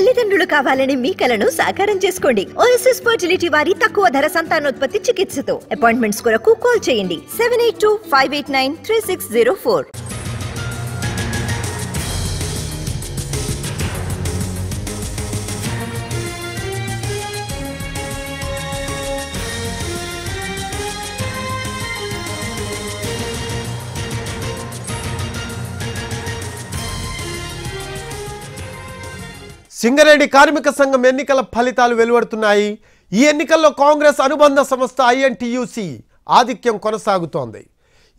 తల్లిదండ్రులు కావాలని మీ కలను సాకారం చేసుకోండి. ఓఎస్ఎస్ ఫర్టిలిటీ వారి తక్కువ ధర సంతానోత్పత్తి చికిత్సతో అపాయింట్మెంట్స్ కొరకు కాల్ చేయండి 7825893604. సింగరేణి కార్మిక సంఘం ఎన్నికల ఫలితాలు వెలువడుతున్నాయి. ఈ ఎన్నికల్లో కాంగ్రెస్ అనుబంధ సంస్థ ఐఎన్టీయూసీ ఆధిక్యం కొనసాగుతోంది.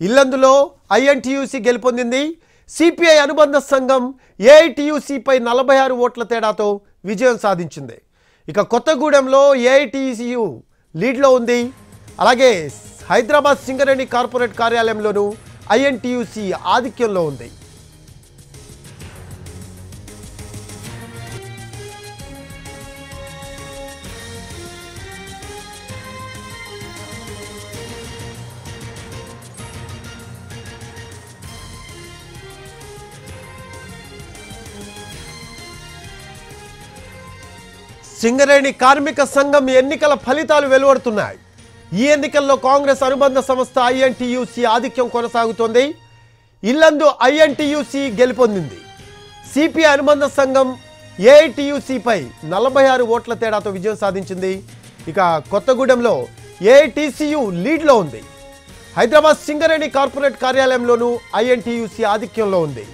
ఇల్లందులో ఐఎన్టీయూసీ గెలుపొందింది. సిపిఐ అనుబంధ సంఘం ఏఐటీయూసీపై 46 ఓట్ల తేడాతో విజయం సాధించింది. ఇక కొత్తగూడెంలో ఏఐటీయూసీ లీడ్లో ఉంది. అలాగే హైదరాబాద్ సింగరేణి కార్పొరేట్ కార్యాలయంలోనూ ఐఎన్టీయూసీ ఆధిక్యంలో ఉంది. సింగరేణి కార్మిక సంఘం ఎన్నికల ఫలితాలు వెలువడుతున్నాయి. ఈ ఎన్నికల్లో కాంగ్రెస్ అనుబంధ సంస్థ ఐఎన్టీయూసీ ఆధిక్యం కొనసాగుతోంది. ఇల్లందు ఐఎన్టీయూసీ గెలుపొందింది. సిపిఐ అనుబంధ సంఘం ఏఐటీయూసీపై 46 ఓట్ల తేడాతో విజయం సాధించింది. ఇక కొత్తగూడెంలో ఏఐటీసీయూ లీడ్లో ఉంది. హైదరాబాద్ సింగరేణి కార్పొరేట్ కార్యాలయంలోనూ ఐఎన్టీయూసీ ఆధిక్యంలో ఉంది.